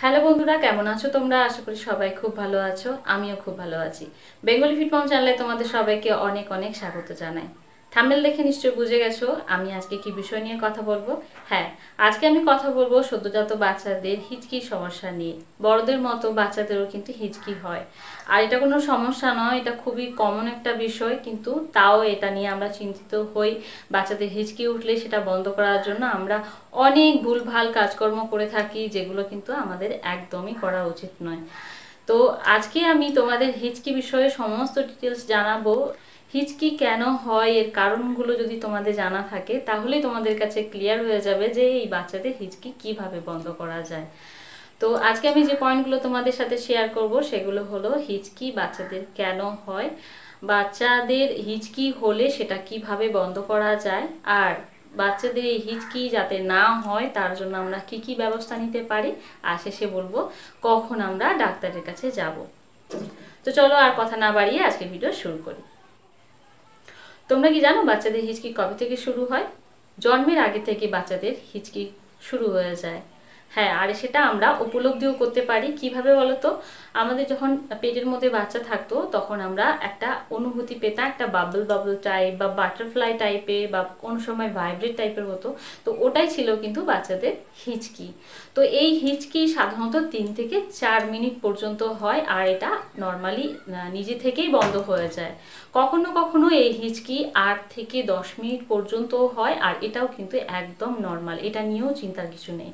Hello বন্ধুরা, কেমন আছো তোমরা? আশা করি সবাই খুব ভালো আছো। আমিও খুব ভালো আছি। বেঙ্গলি ফিট মম চ্যানেলে তোমাদের সবাইকে অনেক অনেক স্বাগত জানাই। থাম্বনেল দেখে নিশ্চয়ই বুঝে গেছো আমি আজকে কি বিষয় নিয়ে কথা বলবো। হ্যাঁ, আজকে আমি কথা বলবো সদ্যজাত বাচ্চাদের হিচকির সমস্যা নিয়ে। বড়দের মতো বাচ্চাদেরও কিন্তু হিচকি হয়, আর এটা কোনো সমস্যা নয়, এটা খুবই কমন একটা বিষয়, কিন্তু তাও এটা নিয়ে আমরা চিন্তিত হই। বাচ্চাদের হিচকি উঠলে সেটা বন্ধ করার জন্য আমরা অনেক ভুলভাল কাজকর্ম করে থাকি, যেগুলো কিন্তু আমাদের একদমই করা উচিত নয়। তো আজকে আমি তোমাদের হিচকি বিষয়ে সমস্ত ডিটেলস জানাবো। হিচকি কেন হয়, এর কারণগুলো যদি তোমাদের জানা থাকে তাহলে তোমাদের কাছে ক্লিয়ার হয়ে যাবে যে এই বাচ্চাদের হিচকি কিভাবে বন্ধ করা যায়। তো আজকে আমি যে পয়েন্টগুলো তোমাদের সাথে শেয়ার করব সেগুলো হলো হিচকি বাচ্চাদের কেন হয়, বাচ্চাদের হিচকি হলে সেটা কিভাবে বন্ধ করা যায়, আর বাচ্চাদের এই হিচকি যাতে না হয় তার জন্য আমরা কি কি ব্যবস্থা নিতে পারি, আর শেষে বলবো কখন আমরা ডাক্তারের কাছে যাব। তো চলো আর কথা না বাড়িয়ে আজকে ভিডিও শুরু করি। তোমরা কি জানো বাচ্চাদের হিচকি কবে থেকে শুরু হয়? জন্মের আগে থেকে বাচ্চাদের হিচকি শুরু হয়ে যায়। হ্যাঁ, আর সেটা আমরা উপলব্ধিও করতে পারি কিভাবে বলো তো? আমাদের যখন পেটের মধ্যে বাচ্চা থাকতো তখন আমরা একটা অনুভূতি পেতাম, একটা বাবল বাবল টাইপ বা বাটারফ্লাই টাইপের বা কোনো সময় ভাইব্রেট টাইপের হতো। তো ওটাই ছিল কিন্তু বাচ্চাদের হিচকি। তো এই হিচকি সাধারণত 3 থেকে 4 মিনিট পর্যন্ত হয়, আর এটা নর্মালি নিজে থেকেই বন্ধ হয়ে যায়। কখনো কখনো এই হিচকি 8 থেকে 10 মিনিট পর্যন্ত হয়, আর এটাও কিন্তু একদম নর্মাল, এটা নিয়েও চিন্তার কিছু নেই।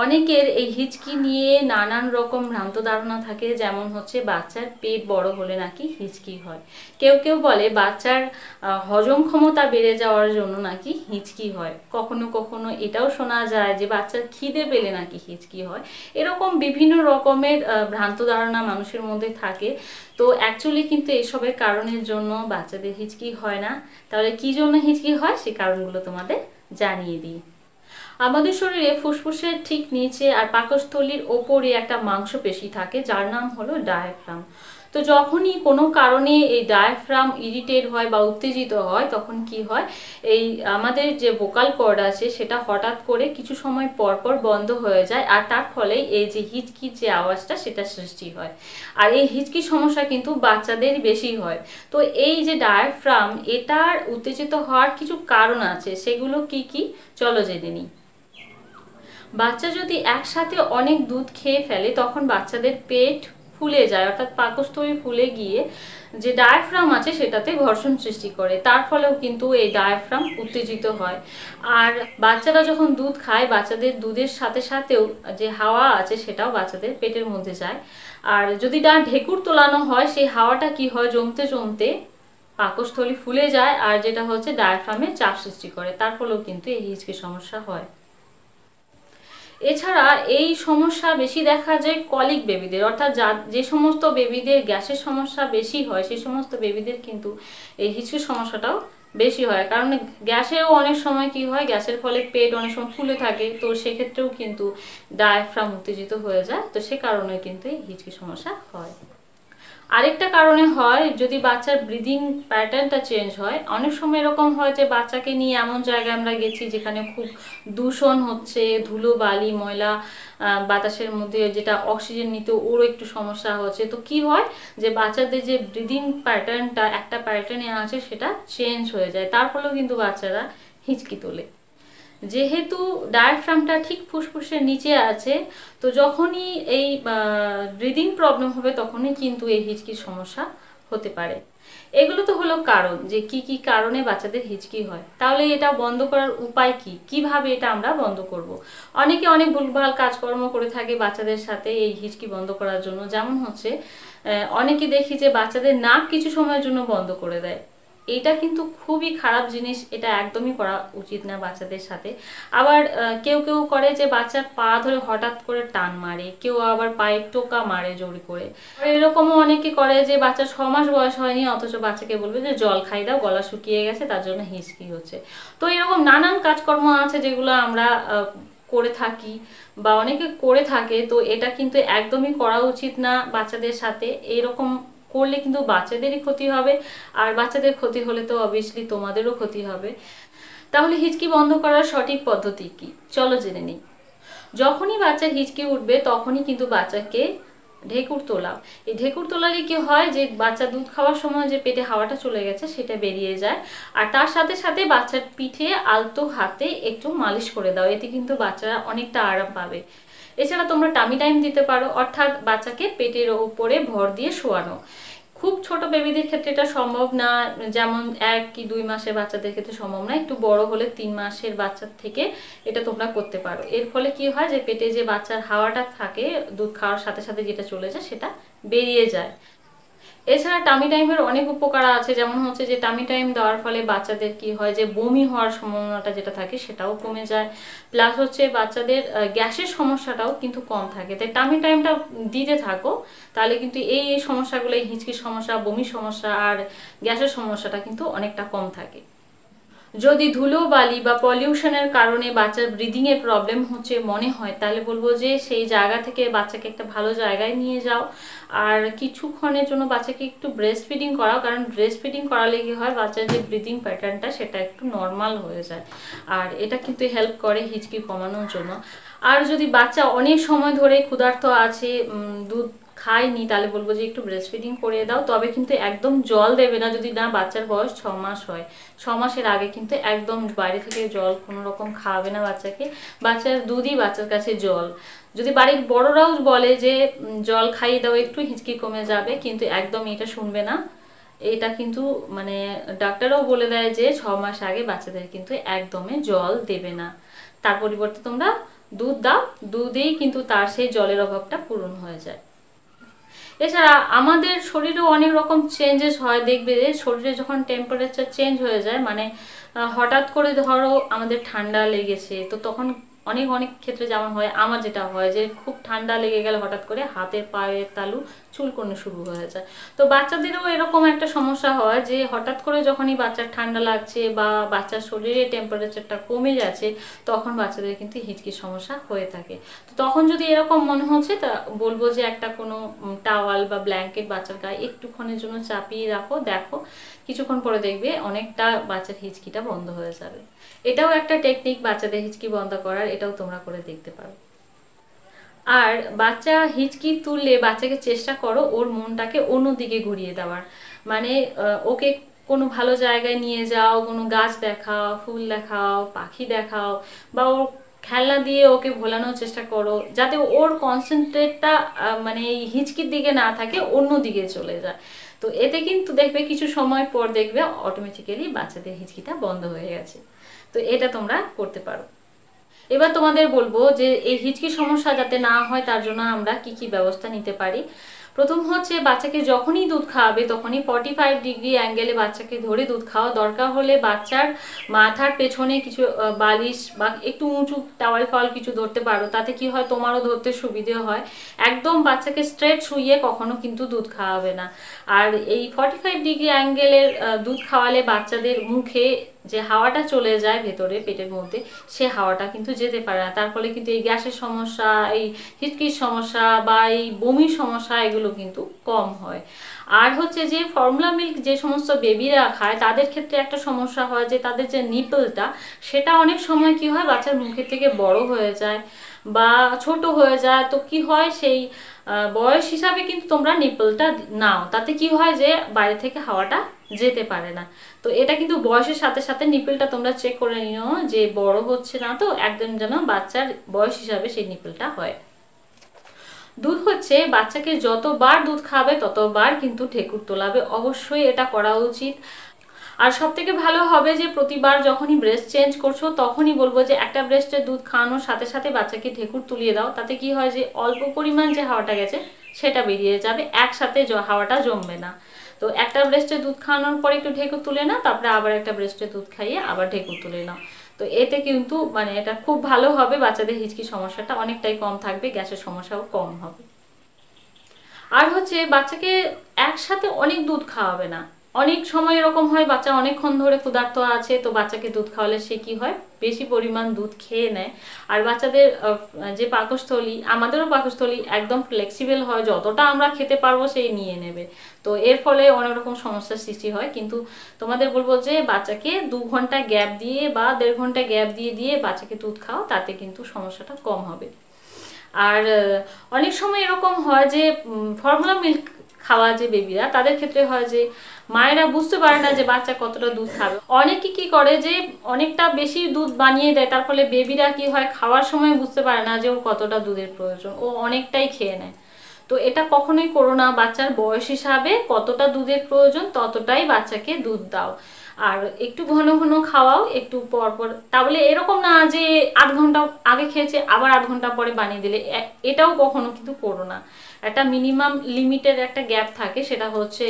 অনেকের এই হিচকি নিয়ে নানান রকম ভ্রান্ত ধারণা থাকে, যেমন হচ্ছে বাচ্চার পেট বড় হলে নাকি হিচকি হয়। কেউ কেউ বলে বাচ্চার হজম ক্ষমতা বেড়ে যাওয়ার জন্য নাকি হিচকি হয়। কখনো কখনো এটাও শোনা যায় যে বাচ্চার খিদে পেলে নাকি হিচকি হয়। এরকম বিভিন্ন রকমের ভ্রান্ত ধারণা মানুষের মধ্যে থাকে। তো অ্যাকচুয়ালি কিন্তু এসবের কারণের জন্য বাচ্চাদের হিচকি হয় না। তাহলে কি জন্য হিচকি হয় সে কারণগুলো তোমাদের জানিয়ে দিই। আমাদের শরীরে ফুসফুসের ঠিক নিচে আর পাকস্থলীর ওপরে একটা মাংসপেশি থাকে যার নাম হলো ডায়াফ্রাম। তো যখনই কোনো কারণে এই ডায়াফ্রাম ইরিটেট হয় বা উত্তেজিত হয় তখন কি হয়, এই আমাদের যে ভোকাল কর্ড আছে সেটা হঠাৎ করে কিছু সময় পর পর বন্ধ হয়ে যায়, আর তার ফলে এই যে হিচকির যে আওয়াজটা সেটা সৃষ্টি হয়। আর এই হিচকির সমস্যা কিন্তু বাচ্চাদের বেশি হয়। তো এই যে ডায়াফ্রাম, এটার উত্তেজিত হওয়ার কিছু কারণ আছে, সেগুলো কি কি চলো জেনে নিই। বাচ্চা যদি একসাথে অনেক দুধ খেয়ে ফেলে তখন বাচ্চাদের পেট ফুলে যায়, অর্থাৎ পাকস্থলী ফুলে গিয়ে যে ডায়াফ্রাম আছে সেটাতে ঘর্ষণ সৃষ্টি করে, তার ফলেও কিন্তু এই ডায়াফ্রাম উত্তেজিত হয়। আর বাচ্চারা যখন দুধ খায় বাচ্চাদের দুধের সাথে সাথেও যে হাওয়া আছে সেটাও বাচ্চাদের পেটের মধ্যে যায়। আর যদি ঢেকুর তোলানো হয় সেই হাওয়াটা কি হয়, জমতে জমতে পাকস্থলী ফুলে যায়, আর যেটা হচ্ছে ডায়াফ্রামে চাপ সৃষ্টি করে, তার ফলেও কিন্তু এই হিচকি সমস্যা হয়। এছাড়া এই সমস্যা বেশি দেখা যায় কলিক বেবিদের, অর্থাৎ যে সমস্ত বেবিদের গ্যাসের সমস্যা বেশি হয় সেই সমস্ত বেবিদের কিন্তু এই হিচকির সমস্যাটাও বেশি হয়। কারণ গ্যাসেও অনেক সময় কি হয়, গ্যাসের ফলে পেট অনেক সময় ফুলে থাকে, তো সেক্ষেত্রেও কিন্তু ডায়াফ্রাম উত্তেজিত হয়ে যায়, তো সে কারণে কিন্তু এই হিচকি সমস্যা হয়। আরেকটা কারণে হয় যদি বাচ্চার ব্রিদিং প্যাটার্নটা চেঞ্জ হয়। অনেক সময় এরকম হয় যে বাচ্চাকে নিয়ে এমন জায়গায় আমরা গেছি যেখানে খুব দূষণ হচ্ছে, ধুলো বালি ময়লা বাতাসের মধ্যে, যেটা অক্সিজেন নিতে ওরও একটু সমস্যা হচ্ছে। তো কি হয় যে বাচ্চাদের যে ব্রিদিং প্যাটার্নটা একটা প্যাটার্নে আছে সেটা চেঞ্জ হয়ে যায়, তার ফলেও কিন্তু বাচ্চারা হিচকি তোলে। যেহেতু ডায়াফ্রামটা ঠিক ফুসফুসের নিচে আছে, তো যখনই এই ব্রিদিং প্রবলেম হবে তখনই কিন্তু এই হিচকির সমস্যা হতে পারে। এগুলো তো হলো কারণ যে কি কি কারণে বাচ্চাদের হিচকি হয়। তাহলে এটা বন্ধ করার উপায় কি, কিভাবে এটা আমরা বন্ধ করব? অনেকে অনেক ভুলভাল কাজকর্ম করে থাকে বাচ্চাদের সাথে এই হিচকি বন্ধ করার জন্য। যেমন হচ্ছে অনেকে দেখি যে বাচ্চাদের নাক কিছু সময়ের জন্য বন্ধ করে দেয়। এটা কিন্তু খুবই খারাপ জিনিস, এটা একদমই করা উচিত না বাচ্চাদের সাথে। আবার কেউ কেউ করে যে বাচ্চার পা ধরে হঠাৎ করে টান মারে, কেউ আবার পায়ে টোকা মারে জোর করে। এরকমও অনেকে করে যে বাচ্চার 6 মাস বয়স হয়নি অথচ বাচ্চাকে বলবে যে জল খাই দাও, গলা শুকিয়ে গেছে তার জন্য হিচকি হচ্ছে। তো এরকম নানান কাজকর্ম আছে যেগুলো আমরা করে থাকি বা অনেকে করে থাকে, তো এটা কিন্তু একদমই করা উচিত না বাচ্চাদের সাথে। এরকম করলে কিন্তু বাচ্চাদেরই ক্ষতি হবে, আর বাচ্চাদের ক্ষতি হলে তো অবভিয়াসলি তোমাদেরও ক্ষতি হবে। তাহলে হিচকি বন্ধ করার সঠিক পদ্ধতি কি চলো জেনে নিই। যখনই বাচ্চার হিচকি উঠবে তখনই কিন্তু বাচ্চাকে ঢেকুর তোলাও। এই ঢেকুর তোলালে কি হয় যে বাচ্চা দুধ খাওয়ার সময় যে পেটে হাওয়াটা চলে গেছে সেটা বেরিয়ে যায়। আর তার সাথে সাথে বাচ্চার পিঠে আলতো হাতে একটু মালিশ করে দাও, এতে কিন্তু বাচ্চারা অনেকটা আরাম পাবে। এছাড়া তোমরা টামি টাইম দিতে পারো, অর্থাৎ বাচ্চাকে পেটের উপরে ভর দিয়ে শোয়ানো। খুব ছোট বেবিদের ক্ষেত্রে এটা সম্ভব না, যেমন 1 কি 2 মাসের বাচ্চাদের ক্ষেত্রে সম্ভব না। একটু বড় হলে 3 মাসের বাচ্চার থেকে এটা তোমরা করতে পারো। এর ফলে কি হয় যে পেটে যে বাচ্চার হাওয়াটা থাকে দুধ খাওয়ার সাথে সাথে যেটা চলে যায় সেটা বেরিয়ে যায়। এছাড়া টামি টাইমের অনেক উপকার আছে, যেমন হচ্ছে যে টামি টাইম দেওয়ার ফলে বাচ্চাদের কি হয় যে বমি হওয়ার সম্ভাবনাটা যেটা থাকে সেটাও কমে যায়। প্লাস হচ্ছে বাচ্চাদের গ্যাসের সমস্যাটাও কিন্তু কম থাকে। তাই টামি টাইমটা দিতে থাকো, তাহলে কিন্তু এই সমস্যাগুলো, এই হিঁচকির সমস্যা, বমির সমস্যা আর গ্যাসের সমস্যাটা কিন্তু অনেকটা কম থাকে। যদি ধুলো বালি বা পলিউশনের কারণে বাচ্চার ব্রিদিং এর প্রবলেম হচ্ছে মনে হয়, তাহলে বলবো যে সেই জায়গা থেকে বাচ্চাকে একটা ভালো জায়গায় নিয়ে যাও আর কিছুক্ষণের জন্য বাচ্চাকে একটু ব্রেস্ট ফিডিং করাও। কারণ ব্রেস্ট ফিডিং করালে কি হয়, বাচ্চার যে ব্রিদিং প্যাটার্নটা সেটা একটু নর্মাল হয়ে যায়, আর এটা কিন্তু হেল্প করে হিচকি কমানোর জন্য। আর যদি বাচ্চা অনেক সময় ধরে ক্ষুধার্ত আছে, দুধ খায়নি, তাহলে বলবো যে একটু ব্রেস্ট ফিডিং করে দাও। তবে কিন্তু একদম জল দেবে না, যদি না বাচ্চার বয়স 6 মাস হয়। 6 মাসের আগে কিন্তু একদম বাইরে থেকে জল কোনো রকম খাওয়াবে না বাচ্চাকে। বাচ্চার দুধই বাচ্চার কাছে জল। যদি বাড়ির বড়রাও বলে যে জল খাইয়ে দাও একটু হিঁচকি কমে যাবে, কিন্তু একদম এটা শুনবে না। এটা কিন্তু মানে ডাক্তারও বলে দেয় যে 6 মাস আগে বাচ্চাদের কিন্তু একদমই জল দেবে না। তার পরিবর্তে তোমরা দুধ দাও, দুধেই কিন্তু তার সেই জলের অভাবটা পূরণ হয়ে যায়। এছাড়া আমাদের শরীরেও অনেক রকম চেঞ্জেস হয়, দেখবে শরীরে যখন টেম্পারেচার চেঞ্জ হয়ে যায়, মানে হঠাৎ করে ধরো আমাদের ঠান্ডা লেগেছে, তো তখন অনেক অনেক ক্ষেত্রে যেমন হয়, আমার যেটা হয় যে খুব ঠান্ডা লেগে গেলে হঠাৎ করে হাতের পায়ের তালু চুলকোনো শুরু হয়ে যায়। তো বাচ্চাদেরও এরকম একটা সমস্যা হয় যে হঠাৎ করে যখনই বাচ্চার ঠান্ডা লাগছে বা বাচ্চার শরীরে টেম্পারেচারটা কমে যাচ্ছে, তখন বাচ্চাদের কিন্তু হিচকির সমস্যা হয়ে থাকে। তো তখন যদি এরকম মনে হচ্ছে, তা বলবো যে একটা কোনো টাওয়াল বা ব্ল্যাঙ্কেট বাচ্চার গায়ে একটুক্ষণের জন্য চাপিয়ে রাখো, দেখো কিছুক্ষণ পরে দেখবে অনেকটা বাচ্চার হিচকিটা বন্ধ হয়ে যাবে। এটাও একটা টেকনিক বাচ্চাদের হিচকি বন্ধ করার, এটাও তোমরা করে দেখতে পারো। আর বাচ্চা হিচকি তুললে বাচ্চাকে চেষ্টা করো ওর মনটাকে অন্যদিকে ঘুরিয়ে দেওয়ার। মানে ওকে কোনো ভালো জায়গায় নিয়ে যাও, কোনো গাছ দেখাও, ফুল দেখাও, পাখি দেখাও, বা ওর খেলনা দিয়ে ওকে ভোলানোর চেষ্টা করো, যাতে ওর কনসেন্ট্রেটটা মানে এই হিচকির দিকে না থাকে, অন্য দিকে চলে যায়। তো এতে কিন্তু দেখবে কিছু সময় পর দেখবে অটোমেটিক্যালি বাচ্চাদের হিচকিটা বন্ধ হয়ে গেছে। তো এটা তোমরা করতে পারো। এবার তোমাদের বলবো যে এই হিচকি সমস্যা যাতে না হয় তার জন্য আমরা কি কি ব্যবস্থা নিতে পারি। প্রথম হচ্ছে বাচ্চাকে যখনই দুধ খাওয়াবে তখনই 45 ডিগ্রি অ্যাঙ্গেলে বাচ্চাকে ধরে দুধ খাওয়া। দরকার হলে বাচ্চার মাথার পেছনে কিছু বালিশ বা একটু উঁচু টাওয়াল ফাওয়াল কিছু ধরতে পারো, তাতে কি হয় তোমারও ধরতে সুবিধে হয়। একদম বাচ্চাকে স্ট্রেট শুইয়ে কখনো কিন্তু দুধ খাওয়াবে না। আর এই 45 ডিগ্রি অ্যাঙ্গেলের দুধ খাওয়ালে বাচ্চাদের মুখে যে হাওয়াটা চলে যায় ভেতরে পেটের মধ্যে, সে হাওয়াটা কিন্তু যেতে পারে না। তার ফলে কিন্তু এই গ্যাসের সমস্যা, এই হিচকির সমস্যা বা এই বমির সমস্যা এগুলো কিন্তু কম হয়। আর হচ্ছে যে ফর্মুলা মিল্ক যে সমস্ত বেবিরা খায় তাদের ক্ষেত্রে একটা সমস্যা হয় যে তাদের যে নিপলটা, সেটা অনেক সময় কি হয় বাচ্চার মুখের থেকে বড় হয়ে যায় বা ছোট হয়ে যায়। তো কি হয় সেই বয়স হিসাবে কিন্তু তোমরা নিপলটা নাও, তাতে কি হয় যে বাইরে থেকে হাওয়াটা যেতে পারে না। তো এটা কিন্তু বয়সের সাথে সাথে নিপলটা তোমরা চেক করে নিও যে বড় হচ্ছে না, তো একদম যেন বাচ্চার বয়স হিসাবে সেই নিপলটা হয়। দুধ হচ্ছে বাচ্চাকে যতবার দুধ খাবে ততবার কিন্তু ঢেকুর তোলাবে, অবশ্যই এটা করা উচিত। আর সব থেকে ভালো হবে যে প্রতিবার যখনই ব্রেস্ট চেঞ্জ করছো তখনই বলবো যে একটা ব্রেস্টের দুধ খাওয়ানোর সাথে সাথে বাচ্চাকে ঢেকুর তুলিয়ে দাও। তাতে কি হয় যে অল্প পরিমাণ যে হাওয়াটা গেছে সেটা বেরিয়ে যাবে, একসাথে হাওয়াটা জমবে না। তো একটা ব্রেস্টে দুধ খাওয়ানোর পরে একটু ঢেকুর তুলে নাও, তারপরে আবার একটা ব্রেস্টে দুধ খাইয়ে আবার ঢেকুর তুলে নাও। তো এতে কিন্তু মানে এটা খুব ভালো হবে, বাচ্চাদের হিচকি সমস্যাটা অনেকটাই কম থাকবে, গ্যাসের সমস্যাও কম হবে। আর হচ্ছে বাচ্চাকে একসাথে অনেক দুধ খাওয়াবে না। অনেক সময় এরকম হয় বাচ্চা অনেকক্ষণ ধরে ক্ষুধার্ত আছে, তো বাচ্চাকে দুধ খাওয়ালে সে কি হয় বেশি পরিমাণ দুধ খেয়ে নেয়। আর বাচ্চাদের যে পাকস্থলী, আমাদেরও পাকস্থলী একদম ফ্লেক্সিবল হয়, যতটা আমরা খেতে পারবো সেই নিয়ে নেবে। তো এর ফলে অনেক রকম সমস্যার সৃষ্টি হয়। কিন্তু তোমাদের বলবো যে বাচ্চাকে 2 ঘন্টা গ্যাপ দিয়ে বা 1.5 ঘন্টা গ্যাপ দিয়ে দিয়ে বাচ্চাকে দুধ খাও, তাতে কিন্তু সমস্যাটা কম হবে। আর অনেক সময় এরকম হয় যে ফর্মুলা মিল্ক খাওয়া যে বেবিরা, তাদের ক্ষেত্রে হয় যে মায়েরা বুঝতে পারে না যে বাচ্চা কতটা দুধ খাবে। অনেকে কি করে যে অনেকটা বেশি দুধ বানিয়ে দেয়, তার ফলে বেবিরা কি হয় খাওয়ার সময় বুঝতে পারে না যে ওর কতটা দুধের প্রয়োজন, ও অনেকটাই খেয়ে নেয়। তো এটা কখনোই করো না। বাচ্চার বয়স হিসাবে কতটা দুধের প্রয়োজন ততটাই বাচ্চাকে দুধ দাও। আর একটু ঘন ঘন খাওয়াও, একটু পর পর। তাহলে এরকম না যে আধ ঘন্টা আগে খেয়েছে আবার আধ ঘন্টা পরে বানিয়ে দিলে, এটাও কখনো কিন্তু করো না। একটা মিনিমাম লিমিটের একটা গ্যাপ থাকে, সেটা হচ্ছে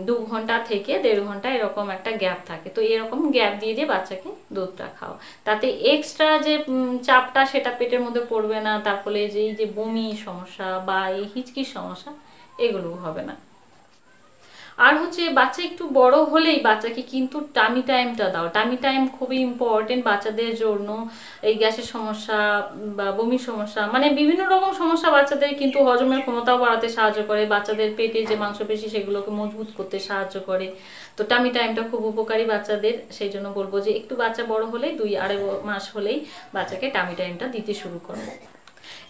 2 ঘন্টা থেকে 1.5 ঘন্টা এরকম একটা গ্যাপ থাকে। তো এরকম গ্যাপ দিয়ে দিয়ে বাচ্চাকে দুধটা খাও, তাতে এক্সট্রা যে চাপটা সেটা পেটের মধ্যে পড়বে না, তার ফলে যে এই যে বমি সমস্যা বা এই হিচকির সমস্যা এগুলো হবে না। আর হচ্ছে বাচ্চা একটু বড় হলেই বাচ্চাকে কিন্তু টামি টাইমটা দাও। টামি টাইম খুবই ইম্পর্টেন্ট বাচ্চাদের জন্য। এই গ্যাসের সমস্যা বা বমির সমস্যা, মানে বিভিন্ন রকম সমস্যা বাচ্চাদের কিন্তু হজমের ক্ষমতাও বাড়াতে সাহায্য করে, বাচ্চাদের পেটে যে মাংসপেশি সেগুলোকে মজবুত করতে সাহায্য করে। তো টামি টাইমটা খুব উপকারী বাচ্চাদের। সেই জন্য বলবো যে একটু বাচ্চা বড় হলেই 2-2.5 মাস হলেই বাচ্চাকে টামি টাইমটা দিতে শুরু করো।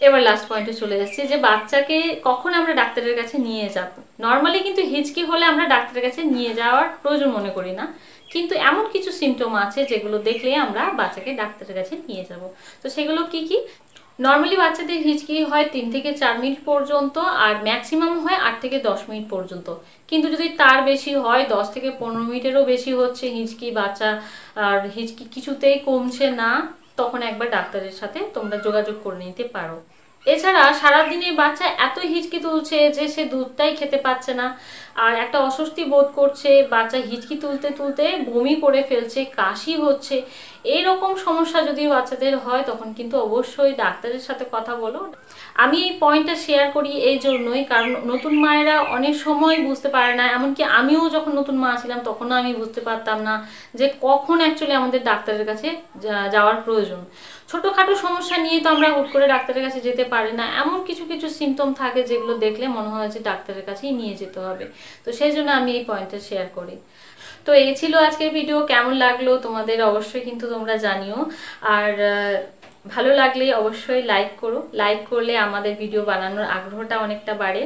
এবার লাস্ট পয়েন্টে চলে যাচ্ছি যে বাচ্চাকে কখন আমরা ডাক্তারের কাছে নিয়ে যাব। নর্মালি কিন্তু হিচকি হলে আমরা ডাক্তারের কাছে নিয়ে যাওয়ার প্রয়োজন মনে করি না, কিন্তু এমন কিছু সিমটম আছে যেগুলো দেখলে আমরা বাচ্চাকে ডাক্তারের কাছে নিয়ে যাব। তো সেগুলো কি কি? নর্মালি বাচ্চাদের হিচকি হয় 3 থেকে 4 মিনিট পর্যন্ত, আর ম্যাক্সিমাম হয় 8 থেকে 10 মিনিট পর্যন্ত। কিন্তু যদি তার বেশি হয়, 10 থেকে 15 মিনিটেরও বেশি হচ্ছে হিচকি বাচ্চা, আর হিচকি কিছুতেই কমছে না, তখন একবার ডাক্তারের সাথে তোমরা যোগাযোগ করে নিতে পারো। এছাড়া সারাদিনে বাচ্চা এত হিচকি তুলছে যে সে দুধটাই খেতে পাচ্ছে না, আর একটা অস্বস্তি বোধ করছে, বাচ্চা হিচকি তুলতে তুলতে বমি করে ফেলছে, কাশি হচ্ছে, এইরকম সমস্যা যদি বাচ্চাদের হয় তখন কিন্তু অবশ্যই ডাক্তারের সাথে কথা বলো। আমি এই পয়েন্টটা শেয়ার করি এই জন্যই, কারণ নতুন মায়েরা অনেক সময় বুঝতে পারে না, এমনকি আমিও যখন নতুন মা ছিলাম তখনও আমি বুঝতে পারতাম না যে কখন অ্যাকচুয়ালি আমাদের ডাক্তারের কাছে যাওয়ার প্রয়োজন। ছোটোখাটো সমস্যা নিয়ে তো আমরা হুট করে ডাক্তারের কাছে যেতে পারি না, এমন কিছু কিছু সিমটম থাকে যেগুলো দেখলে মনে হয় যে ডাক্তারের কাছেই নিয়ে যেতে হবে। তো সেই জন্য আমি এই পয়েন্টটা শেয়ার করি। তো এই ছিল আজকের ভিডিও। কেমন লাগলো তোমাদের অবশ্যই কিন্তু তোমরা জানিও। আর ভালো লাগলে অবশ্যই লাইক করো। লাইক করলে আমাদের ভিডিও বানানোর আগ্রহটা অনেকটা বাড়ে।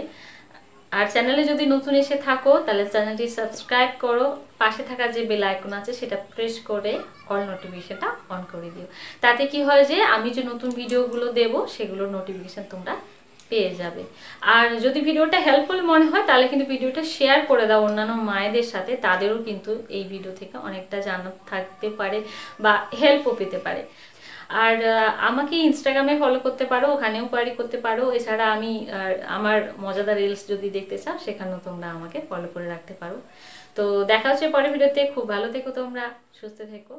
আর চ্যানেলে যদি নতুন এসে থাকো তাহলে চ্যানেলটি সাবস্ক্রাইব করো, পাশে থাকা যে বেল আইকন আছে সেটা প্রেস করে অল নোটিফিকেশনটা অন করে দিও। তাতে কি হয় যে আমি যে নতুন ভিডিওগুলো দেব সেগুলোর নোটিফিকেশন তোমরা পেয়ে যাবে। আর যদি ভিডিওটা হেল্পফুল মনে হয় তাহলে কিন্তু ভিডিওটা শেয়ার করে দাও অন্যান্য মায়েদের সাথে, তাদেরও কিন্তু এই ভিডিও থেকে অনেকটা জানা থাকতে পারে বা হেল্পও পেতে পারে। আর আমাকে ইনস্টাগ্রামে ফলো করতে পারো, ওখানেও কোয়ারি করতে পারো। এছাড়া আমি আমার মজাদার রিলস যদি দেখতে চাও সেখানেও তোমরা আমাকে ফলো করে রাখতে পারো। তো দেখা হচ্ছে পরের ভিডিওতে। খুব ভালো থেকো তোমরা, সুস্থ থেকো।